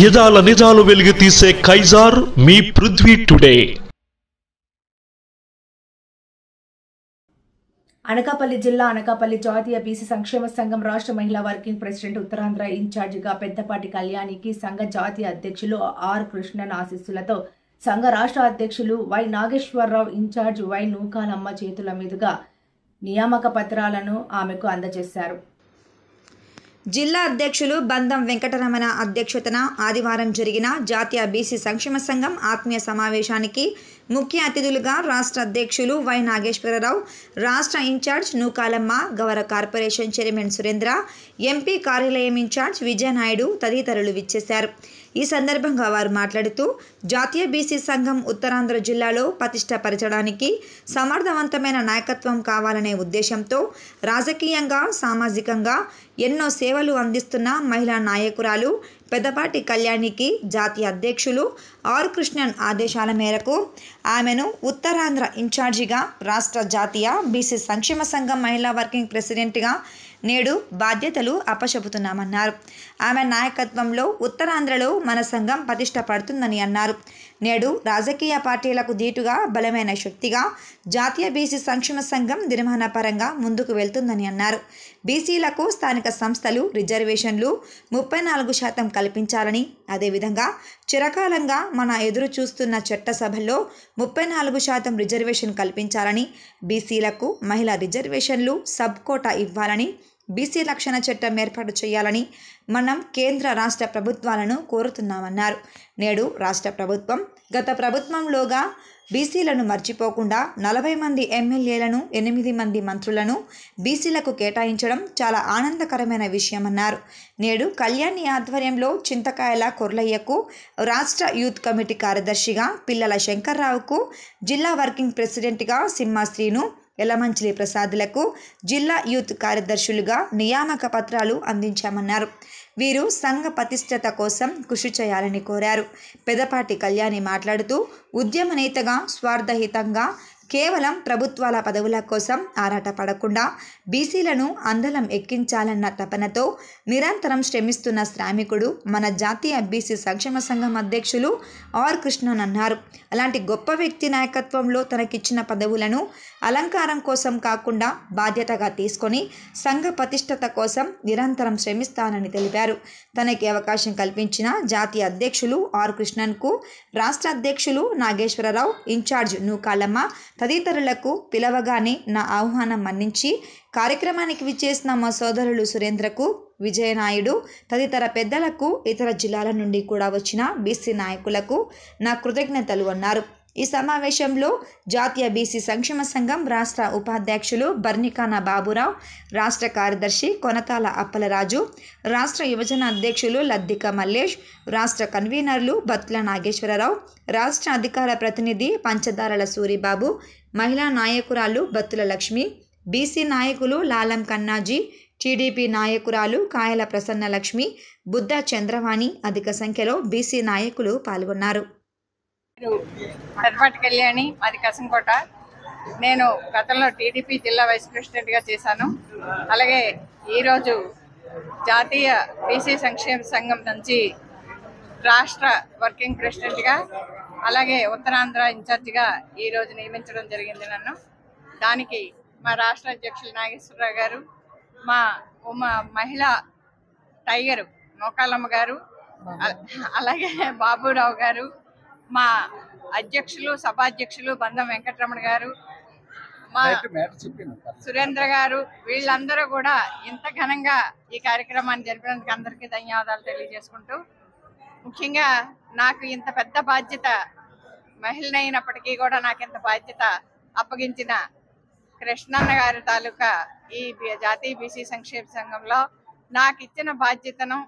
యదాల నిజాలు వెలుగు తీసే కైజార్ మీ పృథ్వీ టుడే. అనకాపల్లి జిల్లా అనకాపల్లి జాతీయ బీసీ సంక్షేమ సంఘం రాష్ట్ర మహిళా వర్కింగ్ ప్రెసిడెంట్ ఉత్తరాంధ్ర ఇన్ఛార్జిగా పెద్దపాటి కళ్యాణికి సంఘ జాతీయ అధ్యక్షులు ఆర్ కృష్ణన్ ఆశీస్సులతో సంఘ రాష్ట్ర అధ్యక్షులు Y Nageswararao incharge Y Nookalamma చేతుల మీదుగా నియామక పత్రాలను ఆమెకు అందజేశారు. జిల్లా అధ్యక్షులు బంధం వెంకటరమణ అధ్యక్షతన ఆదివారం జరిగిన జాతీయ బీసీ సంక్షేమ సంఘం ఆత్మీయ సమావేశానికి ముఖ్య అతిథులుగా రాష్ట్ర అధ్యక్షులు వై నాగేశ్వరరావు, రాష్ట్ర ఇన్ఛార్జ్ నూకాలమ్మ, గౌరవ కార్పొరేషన్ చైర్మన్ సురేంద్ర, ఎంపీ కార్యాలయం ఇన్ఛార్జ్ విజయనాయుడు తదితరులు విచ్చేశారు. ఈ సందర్భంగా వారు మాట్లాడుతూ జాతీయ బీసీ సంఘం ఉత్తరాంధ్ర జిల్లాలో పటిష్టపరచడానికి సమర్థవంతమైన నాయకత్వం కావాలనే ఉద్దేశంతో రాజకీయంగా, సామాజికంగా ఎన్నో సేవలు అందిస్తున్న మహిళా నాయకురాలు పెద్దపాటి కళ్యాణికి జాతీయ అధ్యక్షులు ఆర్ కృష్ణన్ ఆదేశాల మేరకు ఆమెను ఉత్తరాంధ్ర ఇన్ఛార్జిగా రాష్ట్ర జాతీయ బీసీ సంక్షేమ సంఘం మహిళా వర్కింగ్ ప్రెసిడెంట్గా నేడు బాధ్యతలు అప్పచెపుతున్నామన్నారు. ఆమె నాయకత్వంలో ఉత్తరాంధ్రలో మన సంఘం పటిష్టపడుతుందని అన్నారు. నేడు రాజకీయ పార్టీలకు దీటుగా బలమైన శక్తిగా జాతీయ బీసీ సంక్షేమ సంఘం నిర్మాణ పరంగా ముందుకు వెళ్తుందని అన్నారు. బీసీలకు స్థానిక సంస్థలు రిజర్వేషన్లు 34% కల్పించాలని, అదేవిధంగా చిరకాలంగా మన ఎదురు చూస్తున్న చట్టసభల్లో 34% రిజర్వేషన్ కల్పించాలని, బీసీలకు మహిళా రిజర్వేషన్లు సబ్ కోటా ఇవ్వాలని, బీసీ రక్షణ చట్టం ఏర్పాటు చేయాలని మనం కేంద్ర రాష్ట్ర ప్రభుత్వాలను కోరుతున్నామన్నారు. నేడు రాష్ట్ర ప్రభుత్వం గత ప్రభుత్వంలోగా బీసీలను మర్చిపోకుండా 40 మంది ఎమ్మెల్యేలను, 8 మంది మంత్రులను బీసీలకు కేటాయించడం చాలా ఆనందకరమైన విషయమన్నారు. నేడు కళ్యాణి ఆధ్వర్యంలో చింతకాయల కొర్లయ్యకు రాష్ట్ర యూత్ కమిటీ కార్యదర్శిగా, పిల్లల శంకర్రావుకు జిల్లా వర్కింగ్ ప్రెసిడెంట్గా, సింహాశ్రీను, ఎలమంచిలి ప్రసాద్లకు జిల్లా యూత్ కార్యదర్శులుగా నియామక పత్రాలు అందించామన్నారు. వీరు సంఘ పటిష్టత కోసం కృషి చేయాలని కోరారు. పెద్దపాటి కళ్యాణి మాట్లాడుతూ ఉద్యమ నేతగా స్వార్థహితంగా కేవలం ప్రభుత్వాల పదవుల కోసం ఆరాటపడకుండా బీసీలను అందలం ఎక్కించాలన్న తపనతో నిరంతరం శ్రమిస్తున్న శ్రామికుడు మన జాతీయ బీసీ సంక్షేమ సంఘం అధ్యక్షులు ఆర్ కృష్ణన్ అన్నారు. అలాంటి గొప్ప వ్యక్తి నాయకత్వంలో తనకిచ్చిన పదవులను అలంకారం కోసం కాకుండా బాధ్యతగా తీసుకొని సంఘ పటిష్టత కోసం నిరంతరం శ్రమిస్తానని తెలిపారు. తనకి అవకాశం కల్పించిన జాతీయ అధ్యక్షులు ఆర్ కృష్ణన్కు, రాష్ట్ర అధ్యక్షులు నాగేశ్వరరావు, ఇన్ఛార్జ్ నూకాలమ్మ తదితరులకు పిలవగానే నా ఆహ్వానం మన్నించి కార్యక్రమానికి విచ్చేసిన మా సోదరులు సురేంద్రకు, విజయనాయుడు తదితర పెద్దలకు, ఇతర జిల్లాల నుండి కూడా వచ్చిన బీసీ నాయకులకు నా కృతజ్ఞతలు అన్నారు. ఈ సమావేశంలో జాతీయ బీసీ సంక్షేమ సంఘం రాష్ట్ర ఉపాధ్యక్షులు బర్నికాన బాబురావు, రాష్ట్ర కార్యదర్శి కొనతాల అప్పలరాజు, రాష్ట్ర యువజన అధ్యక్షులు లద్దిక మల్లేష్, రాష్ట్ర కన్వీనర్లు బత్ల నాగేశ్వరరావు, రాష్ట్ర అధికార ప్రతినిధి పంచదారల సూరిబాబు, మహిళా నాయకురాలు బత్తుల లక్ష్మి, బీసీ నాయకులు లాలం కన్నాజీ, టీడీపీ నాయకురాలు కాయల ప్రసన్న లక్ష్మి, బుద్ధ చంద్రవాణి అధిక సంఖ్యలో బీసీ నాయకులు పాల్గొన్నారు. పెద్దపాటి కళ్యాణి, మాది కసంకోట. నేను గతంలో టీడీపీ జిల్లా వైస్ ప్రెసిడెంట్గా చేశాను. అలాగే ఈరోజు జాతీయ బీసీ సంక్షేమ సంఘం నుంచి రాష్ట్ర వర్కింగ్ ప్రెసిడెంట్గా, అలాగే ఉత్తరాంధ్ర ఇన్ఛార్జిగా ఈరోజు నియమించడం జరిగింది నన్ను. దానికి మా రాష్ట్ర అధ్యక్షులు నాగేశ్వరరావు గారు, మా మహిళా టైగరు నూకాలమ్మ గారు, అలాగే బాబురావు గారు, మా అధ్యక్షులు సభాధ్యక్షులు బంధం వెంకటరమణ గారు, మా సురేంద్ర గారు, వీళ్ళందరూ కూడా ఇంత ఘనంగా ఈ కార్యక్రమాన్ని జరిపినందుకు అందరికీ ధన్యవాదాలు తెలియజేసుకుంటూ, ముఖ్యంగా నాకు ఇంత పెద్ద బాధ్యత, మహిళనైనప్పటికీ కూడా నాకు ఇంత బాధ్యత అప్పగించిన కృష్ణన్న గారి తాలూకా ఈ జాతీయ బీసీ సంక్షేమ సంఘంలో నాకు ఇచ్చిన బాధ్యతను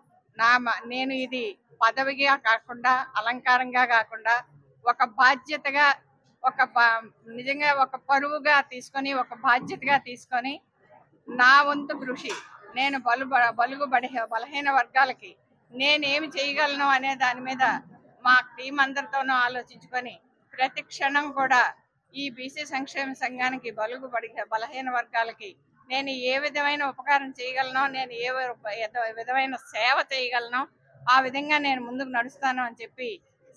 నేను ఇది పదవిగా కాకుండా, అలంకారంగా కాకుండా, ఒక బాధ్యతగా, నిజంగా ఒక పరువుగా తీసుకొని, ఒక బాధ్యతగా తీసుకొని నా వంతు కృషి, నేను బలహీన వర్గాలకి నేనేమి చేయగలను అనే దాని మీద మా టీం అందరితోనూ ఆలోచించుకొని ప్రతి క్షణం కూడా ఈ బీసీ సంక్షేమ సంఘానికి బలహీన వర్గాలకి నేను ఏ విధమైన ఉపకారం చేయగలనో, నేను ఏ విధమైన సేవ చేయగలనో ఆ విధంగా నేను ముందుకు నడుస్తాను అని చెప్పి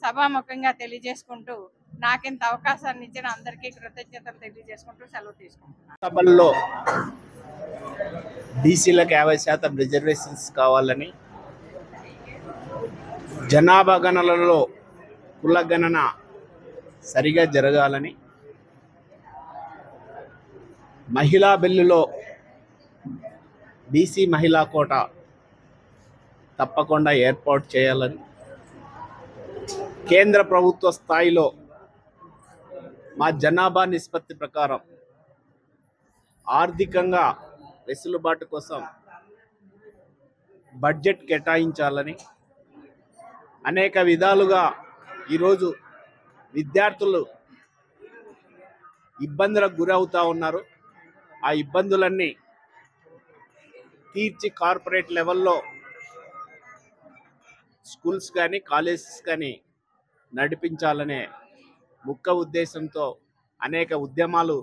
సభాముఖంగా తెలియజేసుకుంటూ నాకింత అవకాశాన్ని ఇచ్చిన అందరికీ కృతజ్ఞతలు తెలియజేసుకుంటూ సెలవు తీసుకుంటున్నాను. సభల్లో బీసీలకు 50% రిజర్వేషన్స్ కావాలని, జనాభా గణనలలో కుల గణన సరిగా జరగాలని, మహిళా బిల్లులో బీసీ మహిళా కోటా తప్పకుండా ఏర్పాటు చేయాలని, కేంద్ర ప్రభుత్వ స్థాయిలో మా జనాభా నిష్పత్తి ప్రకారం ఆర్థికంగా వెసులుబాటు కోసం బడ్జెట్ కేటాయించాలని, అనేక విధాలుగా ఈరోజు విద్యార్థులు ఇబ్బందులకు గురవుతూ ఉన్నారు. ఆ ఇబ్బందులన్నీ తీర్చి కార్పొరేట్ లెవెల్లో స్కూల్స్ కానీ కాలేజెస్ కానీ నడిపించాలనే ముఖ్య ఉద్దేశంతో అనేక ఉద్యమాలు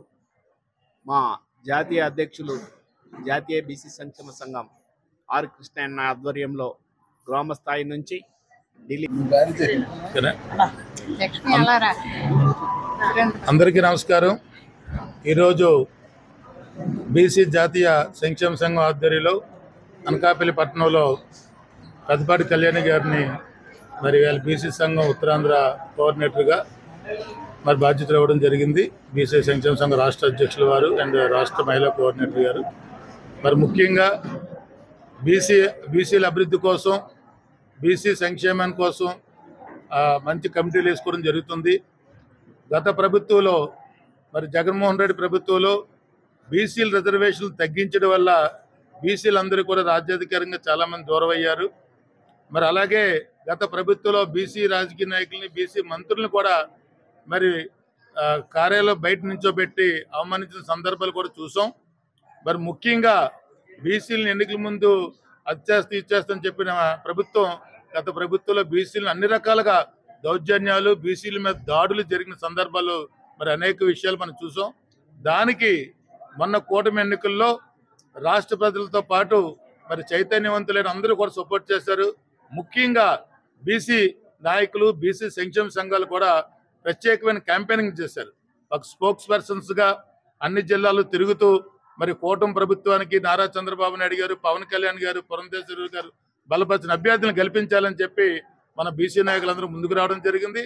మా జాతీయ అధ్యక్షులు జాతీయ బీసీ సంక్షేమ సంఘం ఆర్ కృష్ణయ్య ఆధ్వర్యంలో గ్రామ స్థాయి నుంచి ఢిల్లీ. అందరికీ నమస్కారం. ఈరోజు బీసీ జాతీయ సంక్షేమ సంఘం ఆధ్వర్యంలో అనకాపల్లి పట్టణంలో పెద్దపాటి కళ్యాణి గారిని మరి వాళ్ళ బీసీ సంఘం ఉత్తరాంధ్ర కోఆర్డినేటర్గా మరి బాధ్యతలు ఇవ్వడం జరిగింది. బీసీ సంక్షేమ సంఘం రాష్ట్ర అధ్యక్షుల వారు అండ్ రాష్ట్ర మహిళా కోఆర్డినేటర్ గారు మరి ముఖ్యంగా బీసీల అభివృద్ధి కోసం, బీసీ సంక్షేమం కోసం మంచి కమిటీలు వేసుకోవడం జరుగుతుంది. గత ప్రభుత్వంలో మరి జగన్మోహన్ రెడ్డి ప్రభుత్వంలో బీసీల రిజర్వేషన్లు తగ్గించడం వల్ల బీసీలందరూ కూడా రాజ్యాధికారంగా చాలామంది దూరం అయ్యారు. మరి అలాగే గత ప్రభుత్వంలో బీసీ రాజకీయ నాయకుల్ని, బీసీ మంత్రులను కూడా మరి కార్యాలయం బయట నుంచోబెట్టి అవమానించిన సందర్భాలు కూడా చూసాం. మరి ముఖ్యంగా బీసీలను ఎన్నికల ముందు అది ఇచ్చేస్తని చెప్పిన ప్రభుత్వం గత ప్రభుత్వంలో బీసీలను అన్ని రకాలుగా దౌర్జన్యాలు, బీసీల మీద దాడులు జరిగిన సందర్భాలు మరి అనేక విషయాలు మనం చూసాం. దానికి మొన్న కూటమి ఎన్నికల్లో రాష్ట్ర ప్రజలతో పాటు మరి చైతన్యవంతులైన అందరూ కూడా సపోర్ట్ చేశారు. ముఖ్యంగా బీసీ నాయకులు, బీసీ సంక్షేమ సంఘాలు కూడా ప్రత్యేకమైన క్యాంపెయినింగ్ చేశారు. ఒక స్పోక్స్ పర్సన్స్గా అన్ని జిల్లాలు తిరుగుతూ మరి కూటమి ప్రభుత్వానికి నారా చంద్రబాబు నాయుడు గారు, పవన్ కళ్యాణ్ గారు, పురంధేశ్వరి గారు బలపరిచిన అభ్యర్థులను గెలిపించాలని చెప్పి మన బీసీ నాయకులందరూ ముందుకు రావడం జరిగింది.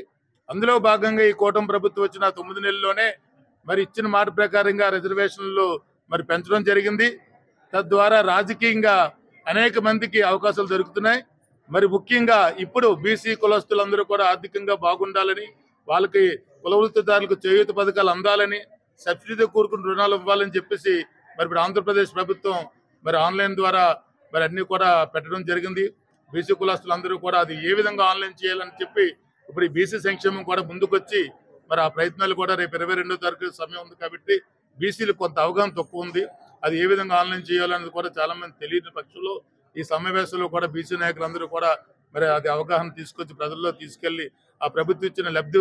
అందులో భాగంగా ఈ కూటమి ప్రభుత్వం వచ్చిన 9 నెలల్లోనే మరి ఇచ్చిన మాట ప్రకారంగా రిజర్వేషన్లు మరి పెంచడం జరిగింది. తద్వారా రాజకీయంగా అనేక మందికి అవకాశాలు దొరుకుతున్నాయి. మరి ముఖ్యంగా ఇప్పుడు బీసీ కులస్తులందరూ కూడా ఆర్థికంగా బాగుండాలని, వాళ్ళకి కులవృత్తిదారులకు చేయూత పథకాలు అందాలని, సబ్సిడీతో కూరుకుని రుణాలు ఇవ్వాలని చెప్పేసి మరి ఇప్పుడు ఆంధ్రప్రదేశ్ ప్రభుత్వం మరి ఆన్లైన్ ద్వారా మరి అన్ని కూడా పెట్టడం జరిగింది. బీసీ కులస్తులందరూ కూడా అది ఏ విధంగా ఆన్లైన్ చేయాలని చెప్పి ఇప్పుడు ఈ బీసీ సంక్షేమం కూడా ముందుకొచ్చి మరి ఆ ప్రయత్నాలు కూడా రేపు 22వ తారీఖు సమయం ఉంది కాబట్టి బీసీలకు కొంత అవగాహన తక్కువ ఉంది. అది ఏ విధంగా ఆన్లైన్ చేయాలనేది కూడా చాలా మంది తెలియని పక్షంలో ఈ సమావేశంలో కూడా బీసీ నాయకులందరూ కూడా మరి అది అవగాహన తీసుకొచ్చి ప్రజల్లో తీసుకెళ్లి ఆ ప్రభుత్వం ఇచ్చిన లబ్ధి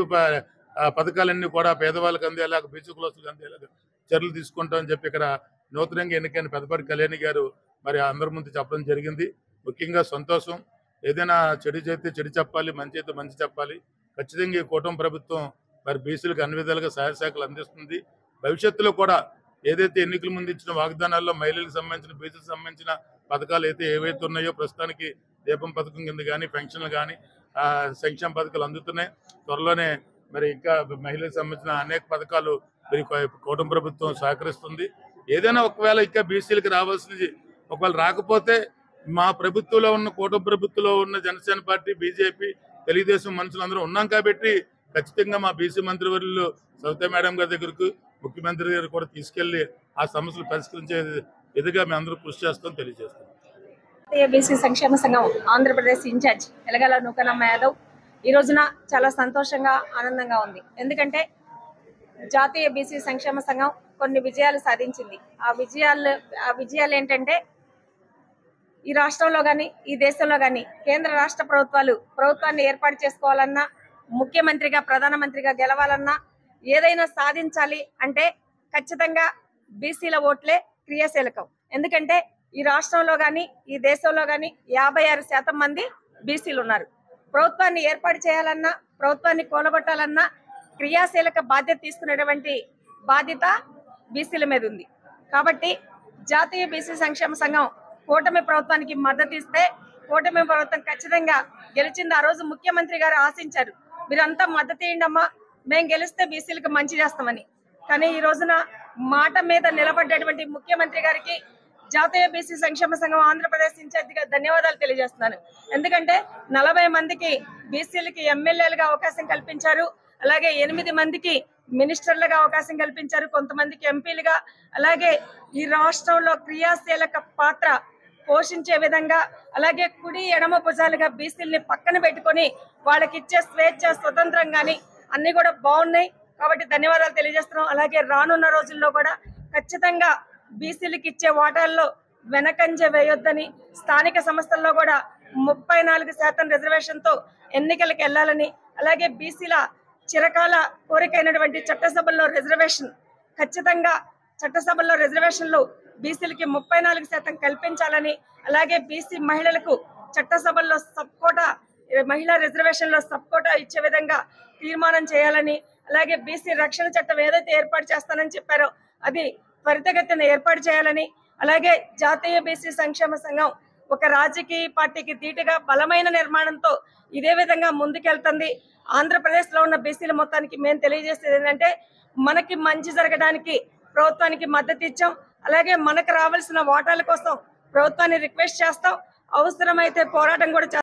పథకాలన్నీ కూడా పేదవాళ్ళకి అందేలాగా, బీసీ కులస్తులకు అందేలాగా చర్యలు తీసుకుంటామని చెప్పి ఇక్కడ నూతనంగా ఎన్నికైన పెద్దపాటి కళ్యాణి గారు మరి అందరి ముందు చెప్పడం జరిగింది. ముఖ్యంగా సంతోషం. ఏదైనా చెడు చేస్తే చెడు చెప్పాలి, మంచి అయితే మంచి చెప్పాలి. ఖచ్చితంగా ఈ కూటమి ప్రభుత్వం మరి బీసీలకు అన్ని విధాలుగా సహాయ శాఖలు అందిస్తుంది. భవిష్యత్తులో కూడా ఏదైతే ఎన్నికల ముందు ఇచ్చిన వాగ్దానాల్లో మహిళలకు సంబంధించిన, బీసీలకు సంబంధించిన పథకాలు ఏవైతే ఉన్నాయో ప్రస్తుతానికి దీపం పథకం కింద కానీ, పెన్షన్లు కానీ, సంక్షేమ పథకాలు అందుతున్నాయి. త్వరలోనే మరి ఇంకా మహిళలకు సంబంధించిన అనేక పథకాలు మరి కూటమి ప్రభుత్వం సహకరిస్తుంది. ఏదైనా ఒకవేళ ఇంకా బీసీలకు రావాల్సింది ఒకవేళ రాకపోతే మా ప్రభుత్వంలో ఉన్న, కూటమి ప్రభుత్వంలో ఉన్న జనసేన పార్టీ, బీజేపీ, తెలుగుదేశం మనుషులందరూ ఉన్నాం కాబట్టి ఖచ్చితంగా మా బీసీ మంత్రివర్యులు సవితా మేడం గారి దగ్గరకు ముఖ్యమంత్రి గారు కూడా తీసుకెళ్లి ఆ సమస్యలు పరిష్కరించే విధంగా మేము అందరూ కృషి చేస్తామని తెలియజేస్తాం. బీసీ సంక్షేమ సంఘం ఆంధ్రప్రదేశ్ ఇన్ఛార్జ్ ఎలగల నూకనమ్మ యాదవ్ ఈ రోజున చాలా సంతోషంగా, ఆనందంగా ఉంది. ఎందుకంటే జాతీయ బీసీ సంక్షేమ సంఘం కొన్ని విజయాలు సాధించింది. ఆ విజయాలు ఏంటంటే ఈ రాష్ట్రంలో కానీ, ఈ దేశంలో కానీ కేంద్ర రాష్ట్ర ప్రభుత్వాన్ని ఏర్పాటు చేసుకోవాలన్నా, ముఖ్యమంత్రిగా, ప్రధానమంత్రిగా గెలవాలన్నా, ఏదైనా సాధించాలి అంటే ఖచ్చితంగా బీసీల ఓట్లే క్రియాశీలకం. ఎందుకంటే ఈ రాష్ట్రంలో కానీ, ఈ దేశంలో కానీ 56% మంది బీసీలు ఉన్నారు. ప్రభుత్వాన్ని ఏర్పాటు చేయాలన్నా, ప్రభుత్వాన్ని కూలగొట్టాలన్నా క్రియాశీలక బాధ్యత తీసుకునేటువంటి బాధ్యత బీసీల మీద ఉంది. కాబట్టి జాతీయ బీసీ సంక్షేమ సంఘం కూటమి ప్రభుత్వానికి మద్దతు ఇస్తే కూటమి ప్రభుత్వం ఖచ్చితంగా గెలిచింది. ఆ రోజు ముఖ్యమంత్రి గారు ఆశించారు, మీరంతా మద్దతు ఇయ్యండమ్మా, మేము గెలిస్తే బీసీలకు మంచి చేస్తామని. కానీ ఈ రోజున మాట మీద నిలబడ్డటువంటి ముఖ్యమంత్రి గారికి జాతీయ బీసీ సంక్షేమ సంఘం ఆంధ్రప్రదేశ్ ఇన్ఛార్జిగా ధన్యవాదాలు తెలియజేస్తున్నాను. ఎందుకంటే 40 మందికి బీసీలకి ఎమ్మెల్యేలుగా అవకాశం కల్పించారు, అలాగే 8 మందికి మినిస్టర్లుగా అవకాశం కల్పించారు, కొంతమందికి ఎంపీలుగా, అలాగే ఈ రాష్ట్రంలో క్రియాశీలక పాత్ర పోషించే విధంగా, అలాగే కుడి ఎడమ భుజాలుగా బీసీలని పక్కన పెట్టుకొని వాళ్ళకి ఇచ్చే స్వేచ్ఛ, స్వతంత్రం కానీ అన్ని కూడా బాగున్నాయి. కాబట్టి ధన్యవాదాలు తెలియజేస్తున్నాం. అలాగే రానున్న రోజుల్లో కూడా ఖచ్చితంగా బీసీలకు ఇచ్చే వాటాల్లో వెనకంజ వేయొద్దని, స్థానిక సంస్థల్లో కూడా 34% రిజర్వేషన్తో ఎన్నికలకు వెళ్లాలని, అలాగే బీసీల చిరకాల కోరికైనటువంటి చట్టసభల్లో రిజర్వేషన్ ఖచ్చితంగా చట్టసభల్లో రిజర్వేషన్లు బీసీలకి 34% కల్పించాలని, అలాగే బీసీ మహిళలకు చట్టసభల్లో సబ్కోటా, మహిళా రిజర్వేషన్లో సబ్కోటా ఇచ్చే విధంగా తీర్మానం చేయాలని, అలాగే బీసీ రక్షణ చట్టం ఏదైతే ఏర్పాటు చేస్తానని చెప్పారో అది త్వరితగతిన ఏర్పాటు చేయాలని, అలాగే జాతీయ బీసీ సంక్షేమ సంఘం ఒక రాజకీయ పార్టీకి ధీటుగా బలమైన నిర్మాణంతో ఇదే విధంగా ముందుకెళ్తుంది. ఆంధ్రప్రదేశ్లో ఉన్న బీసీల మొత్తానికి మేము తెలియజేసేది ఏంటంటే, మనకి మంచి జరగడానికి ప్రభుత్వానికి మద్దతు ఇచ్చాం, అలాగే మనకు రావాల్సిన వాటాల కోసం ప్రభుత్వాన్ని రిక్వెస్ట్ చేస్తాం, అవసరమైతే పోరాటం కూడా